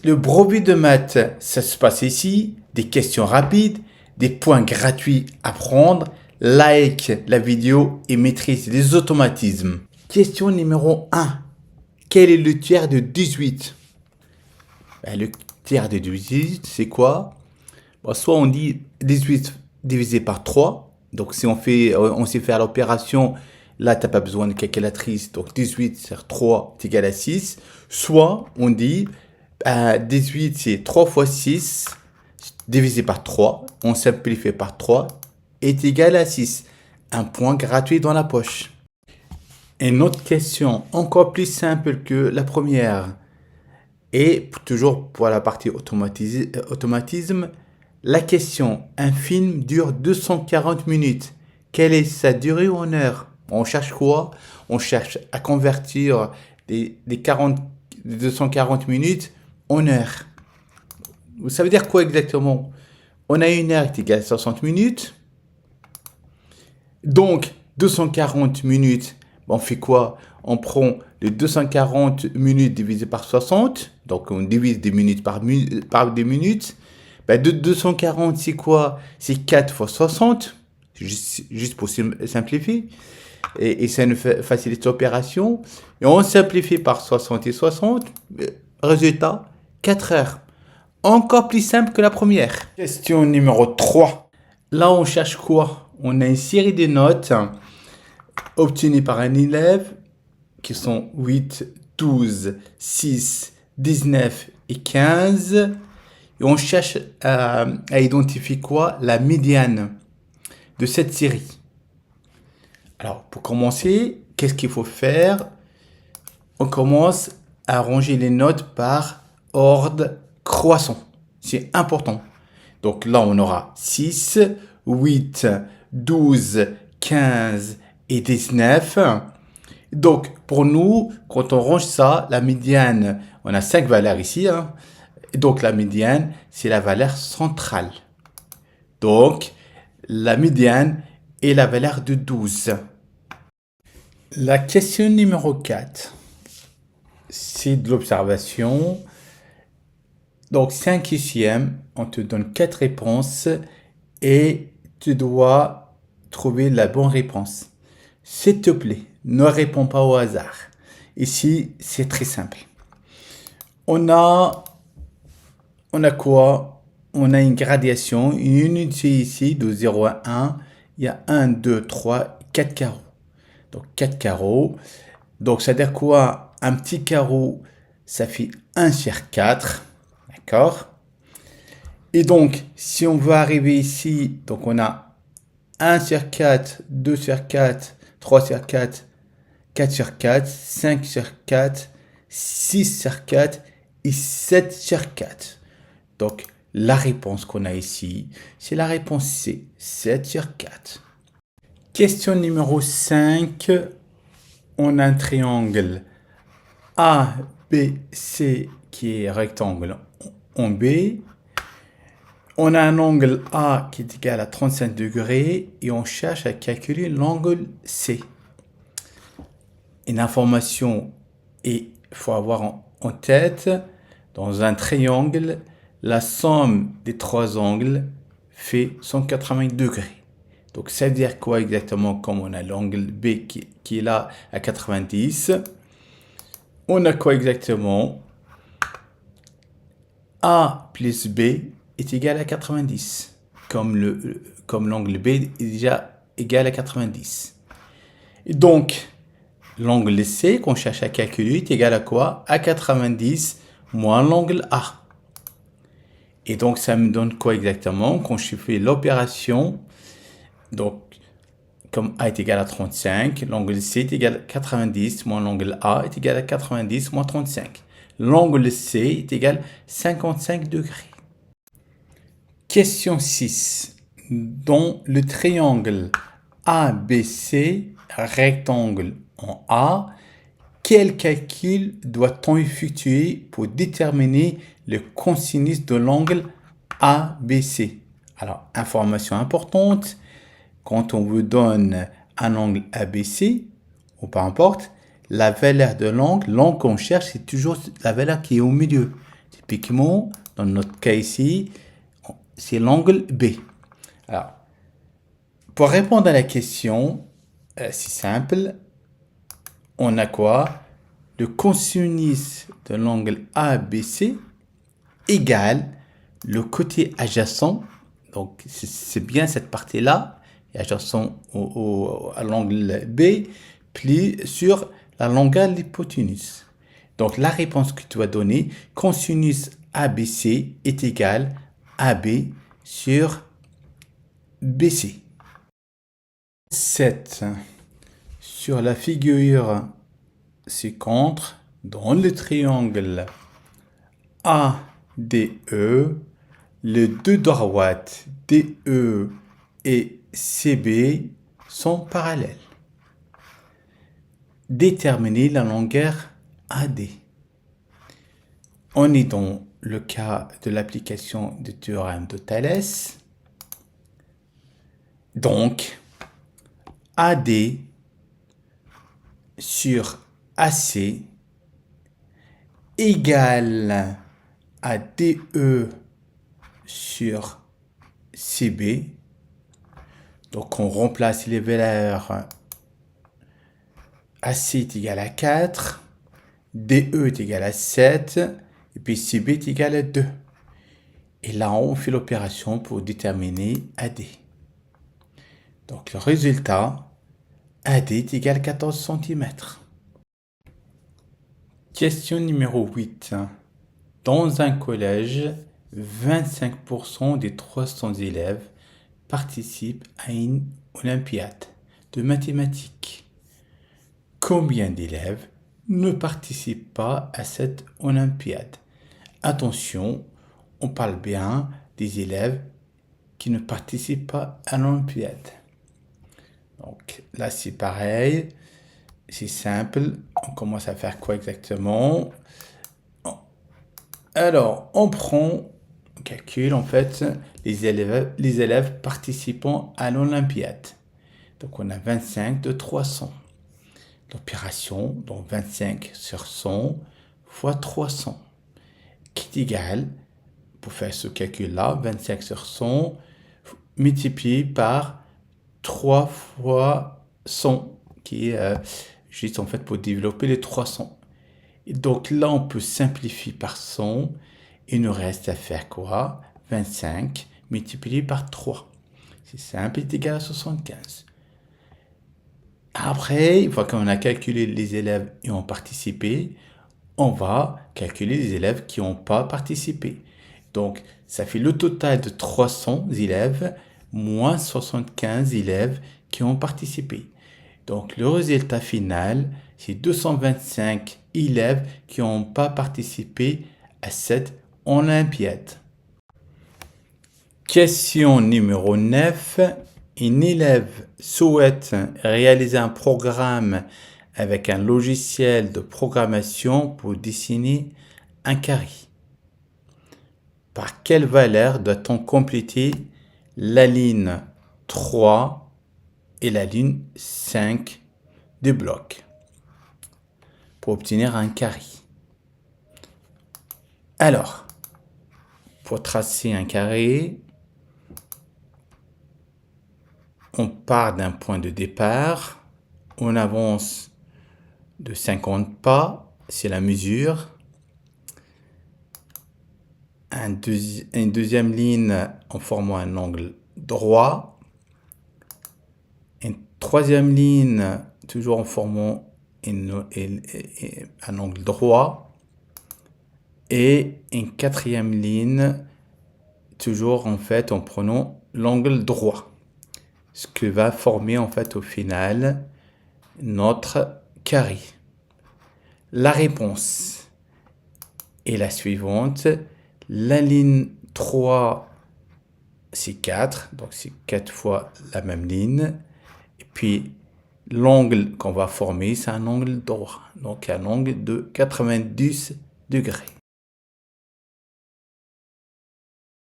Le brevet de maths, ça se passe ici. Des questions rapides, des points gratuits à prendre. Like la vidéo et maîtrise les automatismes. Question numéro 1. Quel est le tiers de 18? Le tiers de 18, c'est quoi? Soit on dit 18 divisé par 3. Donc si on sait faire l'opération, là tu n'as pas besoin de calculatrice. Donc 18 sur 3 est égal à 6. Soit on dit 18 c'est 3 fois 6 divisé par 3. On simplifie par 3 est égal à 6. Un point gratuit dans la poche. Une autre question encore plus simple que la première. Et toujours pour la partie automatisme, la question, un film dure 240 minutes. Quelle est sa durée en heures? On cherche quoi? On cherche à convertir les 240 minutes en heures. Ça veut dire quoi exactement? On a une heure qui est égale à 60 minutes. Donc, 240 minutes, on fait quoi? On prend les 240 minutes divisé par 60. Donc, on divise des minutes par des minutes. De 240, c'est quoi? C'est 4 fois 60. Juste pour simplifier. Et ça nous facilite l'opération. Et on simplifie par 60 et 60. Résultat, 4 heures. Encore plus simple que la première. Question numéro 3. Là, on cherche quoi? On a une série de notes obtenues par un élève qui sont 8, 12, 6, 19 et 15. Et on cherche à identifier quoi? La médiane de cette série. Alors, pour commencer, qu'est-ce qu'il faut faire? On commence à ranger les notes par ordre croissant. C'est important. Donc là, on aura 6, 8, 12, 15 et 19. Donc, pour nous, quand on range ça, la médiane, on a 5 valeurs ici. Donc, la médiane, c'est la valeur centrale. Donc, la médiane est la valeur de 12. La question numéro 4, c'est de l'observation. Donc, 5 ième, on te donne 4 réponses et tu dois trouver la bonne réponse. S'il te plaît, ne réponds pas au hasard. Ici, c'est très simple. On a quoi? On a une gradation, une unité ici de 0 à 1. Il y a 1, 2, 3, 4 carreaux. Donc, 4 carreaux. Donc, ça veut dire quoi? Un petit carreau, ça fait 1 sur 4. D'accord? Et donc, si on veut arriver ici, donc on a 1 sur 4, 2 sur 4, 3 sur 4, 4 sur 4, 5 sur 4, 6 sur 4 et 7 sur 4. Donc, la réponse qu'on a ici, c'est la réponse C, 7 sur 4. Question numéro 5. On a un triangle ABC qui est rectangle en B. On a un angle A qui est égal à 35 degrés et on cherche à calculer l'angle C. Une information, et il faut avoir en tête, dans un triangle, la somme des 3 angles fait 180 degrés. Donc, ça veut dire quoi exactement? Comme on a l'angle B qui est là à 90, on a quoi exactement? A plus B est égal à 90. Comme l'angle B est déjà égal à 90. Et donc, l'angle C qu'on cherche à calculer est égal à quoi? À 90 moins l'angle A. Et donc, ça me donne quoi exactement? Quand je fais l'opération, donc, comme A est égal à 35, l'angle C est égal à 90 moins l'angle A est égal à 90 moins 35. L'angle C est égal à 55 degrés. Question 6. Dans le triangle ABC, rectangle en A, quel calcul doit-on effectuer pour déterminer le cosinus de l'angle ABC? Alors, information importante, quand on vous donne un angle ABC, ou peu importe, la valeur de l'angle qu'on cherche, c'est toujours la valeur qui est au milieu. Typiquement, dans notre cas ici, c'est l'angle B. Alors, pour répondre à la question, c'est simple. On a quoi? Le cosinus de l'angle ABC égale le côté adjacent. Donc, c'est bien cette partie-là, adjacent à l'angle B, plus sur la longueur de l'hypoténuse. Donc, la réponse que tu vas donner, cosinus ABC est égal à AB sur BC. 7. Sur la figure ci-contre, dans le triangle ADE, les deux droites DE et CB sont parallèles. Déterminer la longueur AD. On est dans le cas de l'application du théorème de Thalès. Donc, AD sur AC égale à DE sur CB. Donc, on remplace les valeurs. AC est égal à 4, DE est égal à 7, et puis CB est égal à 2. Et là, on fait l'opération pour déterminer AD. Donc, le résultat, AD est égal à 14 cm. Question numéro 8. Dans un collège, 25% des 300 élèves participent à une olympiade de mathématiques. Combien d'élèves ne participent pas à cette olympiade? Attention, on parle bien des élèves qui ne participent pas à l'olympiade. Donc là, c'est pareil. C'est simple. On commence à faire quoi exactement? Alors, on calcule en fait les élèves participant à l'olympiade. Donc, on a 25 de 300. L'opération, donc 25 sur 100 fois 300, qui est égal, pour faire ce calcul-là, 25 sur 100 multiplié par 3 fois 100, qui est juste en fait pour développer les 300. Et donc là, on peut simplifier par 100. Il nous reste à faire quoi? 25 multiplié par 3. C'est simple, est égal à 75. Après, une fois qu'on a calculé les élèves qui ont participé, on va calculer les élèves qui n'ont pas participé. Donc, ça fait le total de 300 élèves moins 75 élèves qui ont participé. Donc, le résultat final, c'est 225 élèves qui n'ont pas participé à cette olympiade. Question numéro 9. Un élève souhaite réaliser un programme avec un logiciel de programmation pour dessiner un carré. Par quelle valeur doit-on compléter la ligne 3 et la ligne 5 du bloc pour obtenir un carré? Alors, pour tracer un carré, on part d'un point de départ, on avance de 50 pas, c'est la mesure. Une deuxième ligne en formant un angle droit. Une troisième ligne, toujours en formant un angle droit. Et une quatrième ligne, toujours en fait en prenant l'angle droit. Ce que va former en fait au final notre carré. La réponse est la suivante. La ligne 3, c'est 4. Donc, c'est 4 fois la même ligne. Et puis, l'angle qu'on va former, c'est un angle droit. Donc, un angle de 90 degrés.